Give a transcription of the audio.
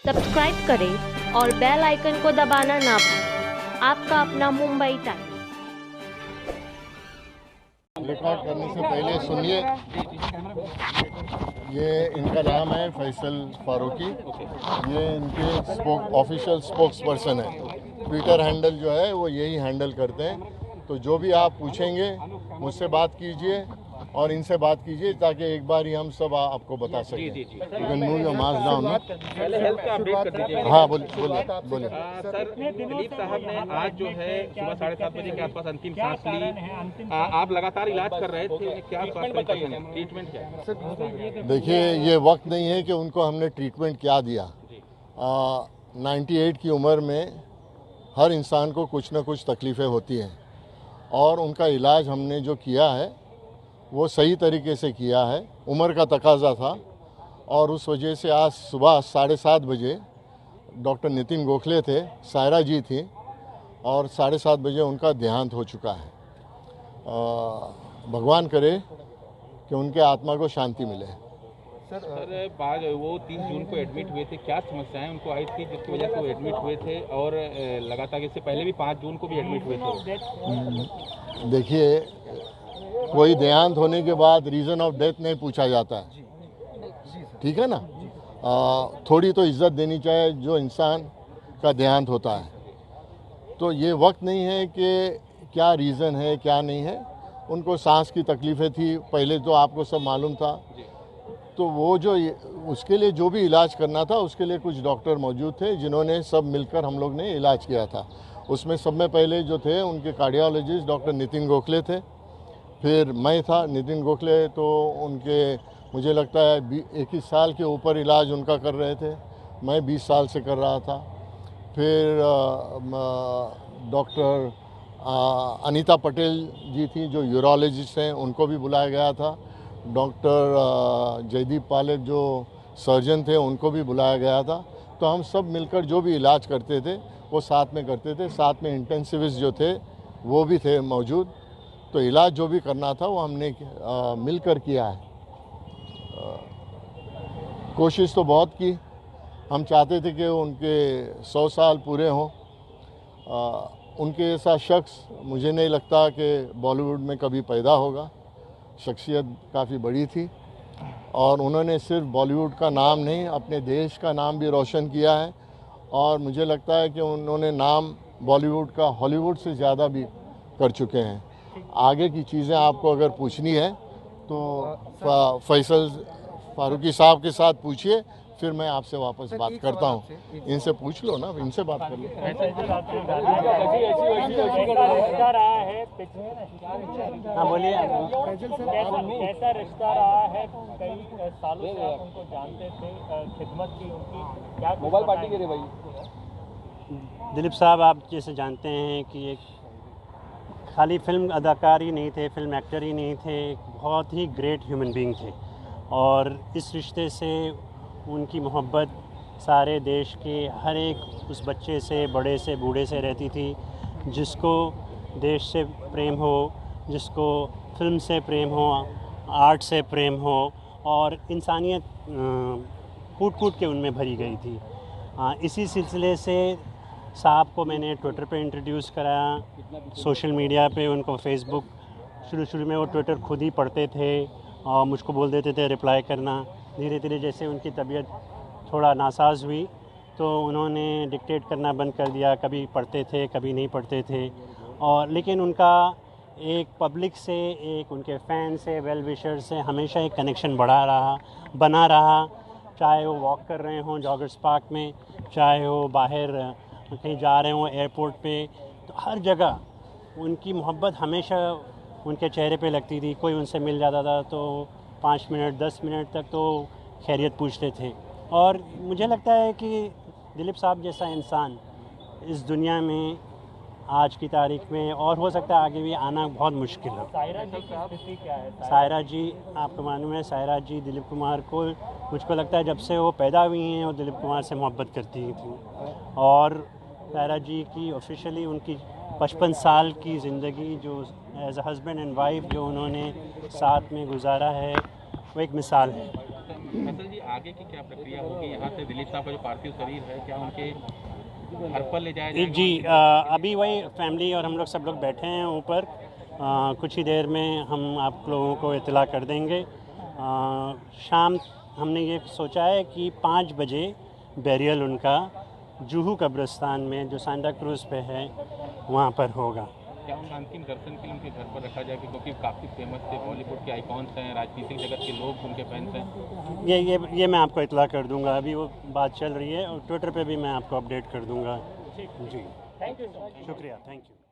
Subscribe करें और bell icon को दबाना ना भूलें। आपका अपना मुंबई टाइम्स। रिकॉर्ड करने से पहले सुनिए, ये इनका नाम है फैसल फारूकी। ये इनके ऑफिशियल स्पोक्स पर्सन है। ट्विटर हैंडल जो है वो यही हैंडल करते हैं। तो जो भी आप पूछेंगे मुझसे बात कीजिए और इनसे बात कीजिए ताकि एक बार ही हम सब आपको बता सकें। You can move your mask down. पहले हेल्थ का अपडेट कर दीजिए। हाँ बोलिए। सर, दिलीप साहब ने आज जो है सुबह 7:30 बजे के आसपास अंतिम सांस ली। आप लगातार इलाज कर रहे थे, क्या ट्रीटमेंट क्या है? देखिए, ये वक्त नहीं है कि उनको हमने ट्रीटमेंट क्या दिया। 98 की उम्र में हर इंसान को कुछ ना कुछ तकलीफ़ें होती हैं और उनका इलाज हमने जो किया है वो सही तरीके से किया है। उम्र का तकाजा था और उस वजह से आज सुबह 7:30 बजे डॉक्टर नितिन गोखले थे, सायरा जी थी और 7:30 बजे उनका देहांत हो चुका है। भगवान करे कि उनके आत्मा को शांति मिले। सर, बाद वो 30 जून को एडमिट हुए थे, क्या समस्याएं उनको आई थी जिसकी वजह से वो एडमिट हुए थे? और लगातार इससे पहले भी 5 जून को भी एडमिट हुए थे। देखिए, कोई देहांत होने के बाद रीज़न ऑफ डेथ नहीं पूछा जाता है, ठीक है ना। थोड़ी तो इज्जत देनी चाहिए जो इंसान का देहांत होता है। तो ये वक्त नहीं है कि क्या रीज़न है क्या नहीं है। उनको सांस की तकलीफ़ें थी पहले, तो आपको सब मालूम था। तो वो जो उसके लिए जो भी इलाज करना था उसके लिए कुछ डॉक्टर मौजूद थे जिन्होंने सब मिलकर हम लोग ने इलाज किया था। उसमें सब में पहले जो थे उनके कार्डियोलॉजिस्ट डॉक्टर नितिन गोखले थे, फिर मैं था। नितिन गोखले तो उनके मुझे लगता है 21 साल के ऊपर इलाज उनका कर रहे थे, मैं 20 साल से कर रहा था। फिर डॉक्टर अनीता पटेल जी थी जो यूरोलॉजिस्ट हैं, उनको भी बुलाया गया था। डॉक्टर जयदीप पालेट जो सर्जन थे उनको भी बुलाया गया था। तो हम सब मिलकर जो भी इलाज करते थे वो साथ में करते थे। साथ में इंटेंसिविस्ट जो थे वो भी थे मौजूद। तो इलाज जो भी करना था वो हमने मिलकर किया है। कोशिश तो बहुत की। हम चाहते थे कि उनके 100 साल पूरे हों। उनके ऐसा शख्स मुझे नहीं लगता कि बॉलीवुड में कभी पैदा होगा। शख्सियत काफ़ी बड़ी थी और उन्होंने सिर्फ बॉलीवुड का नाम नहीं अपने देश का नाम भी रोशन किया है। और मुझे लगता है कि उन्होंने नाम बॉलीवुड का हॉलीवुड से ज़्यादा भी कर चुके हैं। आगे की चीज़ें आपको अगर पूछनी है तो फैसल फारूकी साहब के साथ पूछिए, फिर मैं आपसे वापस बात करता हूँ। इनसे पूछ लो ना, इनसे बात कर लो। हाँ बोलिए। कैसा रिश्ता रहा है? कई सालों से आप उनको जानते थे, खिदमत की उनकी, क्या मोबाइल पार्टी के रहे भाई? दिलीप साहब, आप जैसे जानते हैं कि एक खाली फिल्म अदाकार ही नहीं थे, फिल्म एक्टर ही नहीं थे, बहुत ही ग्रेट ह्यूमन बीइंग थे। और इस रिश्ते से उनकी मोहब्बत सारे देश के हर एक उस बच्चे से, बड़े से, बूढ़े से रहती थी। जिसको देश से प्रेम हो, जिसको फिल्म से प्रेम हो, आर्ट से प्रेम हो और इंसानियत कूट कूट के उनमें भरी गई थी। इसी सिलसिले से साहब को मैंने ट्विटर पे इंट्रोड्यूस कराया, सोशल मीडिया पे उनको फेसबुक। शुरू में वो ट्विटर खुद ही पढ़ते थे और मुझको बोल देते थे रिप्लाई करना। धीरे धीरे जैसे उनकी तबीयत थोड़ा नासाज हुई तो उन्होंने डिक्टेट करना बंद कर दिया। कभी पढ़ते थे, कभी नहीं पढ़ते थे। और लेकिन उनका एक पब्लिक से, एक उनके फ़ैन से, वेल विशर से हमेशा एक कनेक्शन बना रहा। चाहे वो वॉक कर रहे हों जॉगर्स पार्क में, चाहे वो बाहर कहीं जा रहे हों एयरपोर्ट पे, तो हर जगह उनकी मोहब्बत हमेशा उनके चेहरे पे लगती थी। कोई उनसे मिल जाता था तो 5 मिनट 10 मिनट तक तो खैरियत पूछते थे। और मुझे लगता है कि दिलीप साहब जैसा इंसान इस दुनिया में आज की तारीख में, और हो सकता है आगे भी, आना बहुत मुश्किल है। सायरा जी की स्थिति क्या है? सायरा जी, आपको मालूम है, सायरा जी दिलीप कुमार को, मुझको लगता है जब से वो पैदा हुई हैं वो दिलीप कुमार से मोहब्बत करती थी। और सायरा जी की ऑफिशियली उनकी 55 साल की ज़िंदगी जो as a husband and wife जो उन्होंने साथ में गुजारा है वो एक मिसाल है। फैसल जी, आगे की क्या प्रक्रिया होगी? यहाँ से दिलीप साहब का जो पार्थिव शरीर है, क्या उनके घर पर ले जाया जाएगा? जी, अभी वही फैमिली और हम लोग सब लोग बैठे हैं ऊपर। कुछ ही देर में हम आप लोगों को इत्तला कर देंगे। शाम हमने ये सोचा है कि 5 बजे बैरियल उनका जुहू कब्रिस्तान में जो सांता क्रूज़ पे है वहाँ पर होगा। क्या उनका अंतिम दर्शन के लिए उनके घर पर रखा जाएगा, क्योंकि काफ़ी फेमस थे, बॉलीवुड के आइकॉन्स हैं, राजनीतिक जगत के लोग उनके फैंस हैं? ये मैं आपको इत्तला कर दूंगा। अभी वो बात चल रही है और ट्विटर पे भी मैं आपको अपडेट कर दूंगा। जी, थैंक यू। शुक्रिया, थैंक यू।